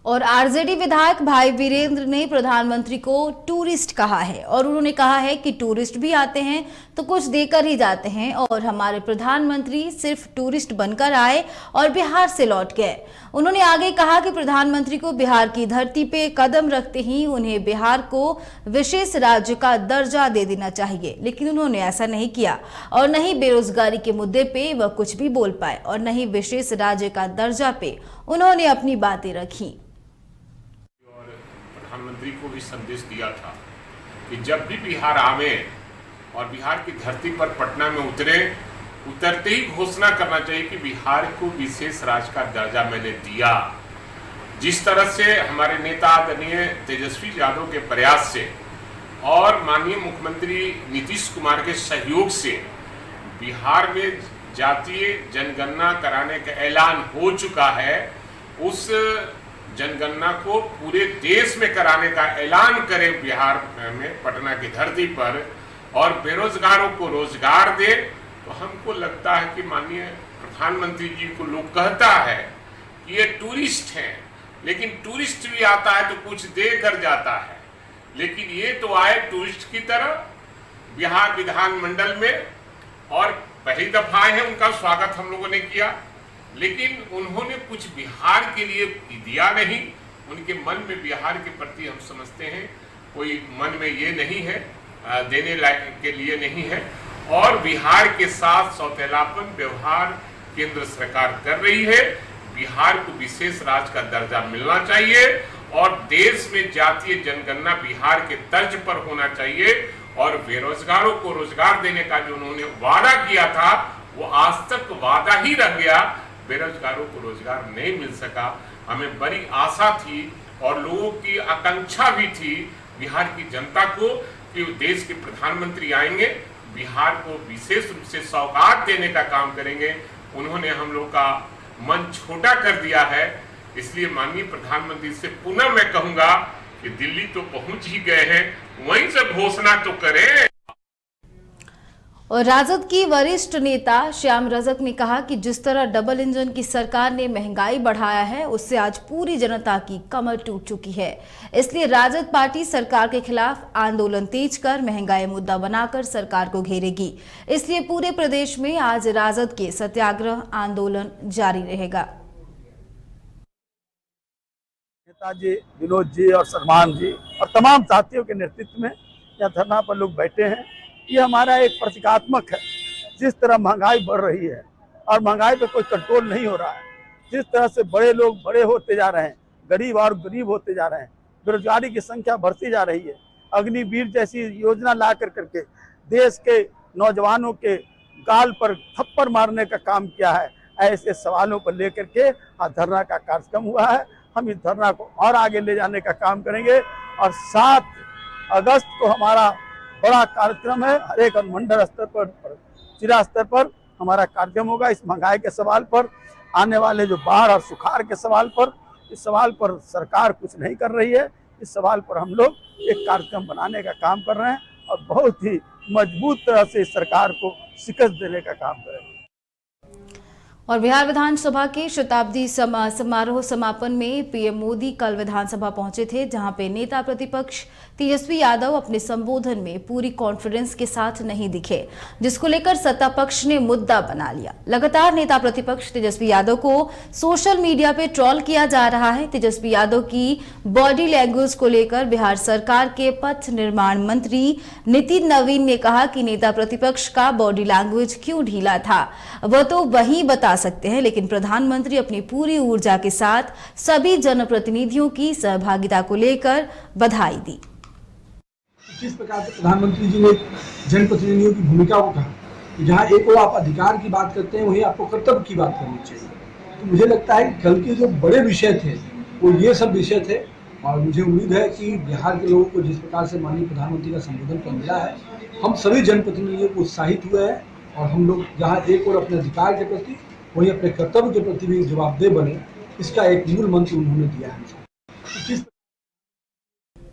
और आरजेडी विधायक भाई वीरेंद्र ने प्रधानमंत्री को टूरिस्ट कहा है और उन्होंने कहा है कि टूरिस्ट भी आते हैं तो कुछ देकर ही जाते हैं और हमारे प्रधानमंत्री सिर्फ टूरिस्ट बनकर आए और बिहार से लौट गए। उन्होंने आगे कहा कि प्रधानमंत्री को बिहार की धरती पे कदम रखते ही उन्हें बिहार को विशेष राज्य का दर्जा दे देना चाहिए, लेकिन उन्होंने ऐसा नहीं किया और न ही बेरोजगारी के मुद्दे पे वह कुछ भी बोल पाए और न ही विशेष राज्य का दर्जा पे उन्होंने अपनी बातें रखी। प्रधानमंत्री को भी संदेश दिया था कि जब भी बिहार आवे और बिहार की धरती पर पटना में उतरते ही घोषणा करना चाहिए कि बिहार को विशेष राज्य का दर्जा मैंने दिया। जिस तरह से हमारे नेता आदरणीय तेजस्वी यादव के प्रयास से और माननीय मुख्यमंत्री नीतीश कुमार के सहयोग से बिहार में जातीय जनगणना कराने का ऐलान हो चुका है, उस जनगणना को पूरे देश में कराने का ऐलान करें बिहार में पटना की धरती पर और बेरोजगारों को रोजगार दे, तो हमको लगता है कि माननीय प्रधानमंत्री जी को लोग कहता है कि ये टूरिस्ट हैं, लेकिन टूरिस्ट भी आता है तो कुछ दे कर जाता है, लेकिन ये तो आए टूरिस्ट की तरह बिहार विधानमंडल में और पहली दफा आए हैं, उनका स्वागत हम लोगों ने किया, लेकिन उन्होंने कुछ बिहार के लिए दिया नहीं। उनके मन में बिहार के प्रति हम समझते हैं कोई मन में ये नहीं है, देने लायक के लिए नहीं है और बिहार के साथ सौतेलापन व्यवहार केंद्र सरकार कर रही है। बिहार को विशेष राज्य का दर्जा मिलना चाहिए और देश में जातीय जनगणना बिहार के तर्ज पर होना चाहिए और बेरोजगारों को रोजगार देने का जो उन्होंने वादा किया था वो आज तक वादा ही रह गया। बेरोजगारों को रोजगार नहीं मिल सका। हमें बड़ी आशा थी और लोगों की आकांक्षा भी थी बिहार की जनता को कि देश के प्रधानमंत्री आएंगे, बिहार को विशेष रूप से सौगात देने का काम करेंगे। उन्होंने हम लोग का मन छोटा कर दिया है, इसलिए माननीय प्रधानमंत्री से पुनः मैं कहूंगा कि दिल्ली तो पहुंच ही गए हैं, वहीं से घोषणा तो करें। और राजद की वरिष्ठ नेता श्याम रजक ने कहा कि जिस तरह डबल इंजन की सरकार ने महंगाई बढ़ाया है उससे आज पूरी जनता की कमर टूट चुकी है, इसलिए राजद पार्टी सरकार के खिलाफ आंदोलन तेज कर महंगाई मुद्दा बनाकर सरकार को घेरेगी। इसलिए पूरे प्रदेश में आज राजद के सत्याग्रह आंदोलन जारी रहेगा। नेताजी विनोद जी और सलमान जी और तमाम साथियों के नेतृत्व में यहाँ धरना पर लोग बैठे हैं। ये हमारा एक प्रतीकात्मक है। जिस तरह महंगाई बढ़ रही है और महंगाई पे कोई कंट्रोल नहीं हो रहा है, जिस तरह से बड़े लोग बड़े होते जा रहे हैं, गरीब और गरीब होते जा रहे हैं, बेरोजगारी की संख्या बढ़ती जा रही है, अग्निवीर जैसी योजना ला करके देश के नौजवानों के गाल पर थप्पड़ मारने का काम किया है। ऐसे सवालों पर लेकर के आज धरना का कार्यक्रम हुआ है। हम इस धरना को और आगे ले जाने का काम करेंगे और 7 अगस्त को हमारा बड़ा कार्यक्रम है। हर एक मंडल स्तर पर, जिला स्तर पर हमारा कार्यक्रम होगा। इस महंगाई के सवाल पर, आने वाले जो बाढ़ और सुखाड़ के सवाल पर, इस सवाल पर सरकार कुछ नहीं कर रही है। इस सवाल पर हम लोग एक कार्यक्रम बनाने का काम कर रहे हैं और बहुत ही मजबूत तरह से सरकार को शिकस्त देने का काम करेंगे। और बिहार विधानसभा के शताब्दी समारोह समापन में पीएम मोदी कल विधानसभा पहुंचे थे, जहां पे नेता प्रतिपक्ष तेजस्वी यादव अपने संबोधन में पूरी कॉन्फिडेंस के साथ नहीं दिखे, जिसको लेकर सत्ता पक्ष ने मुद्दा बना लिया। लगातार नेता प्रतिपक्ष तेजस्वी यादव को सोशल मीडिया पे ट्रोल किया जा रहा है। तेजस्वी यादव की बॉडी लैंग्वेज को लेकर बिहार सरकार के पथ निर्माण मंत्री नितिन नवीन ने कहा कि नेता प्रतिपक्ष का बॉडी लैंग्वेज क्यों ढीला था वह तो वही बता सकते हैं, लेकिन प्रधानमंत्री अपनी पूरी ऊर्जा के साथ सभी जनप्रतिनिधियों की सहभागिता को लेकर बधाई दी। किस प्रकार से प्रधानमंत्री जी ने जनप्रतिनिधियों की भूमिका को कहा कि जहाँ एक और आप अधिकार की बात करते हैं वहीं आपको कर्तव्य की बात करनी चाहिए। तो मुझे लगता है कि कल के जो बड़े विषय थे वो ये सब विषय थे और मुझे उम्मीद है कि बिहार के लोगों को जिस प्रकार से माननीय प्रधानमंत्री का संबोधन कर मिला है, हम सभी जनप्रतिनिधियों को उत्साहित हुए हैं और हम लोग जहाँ एक और अपने अधिकार के प्रति वहीं अपने कर्तव्य के प्रति भी जवाबदेह बने, इसका एक मूल मंत्र उन्होंने दिया है।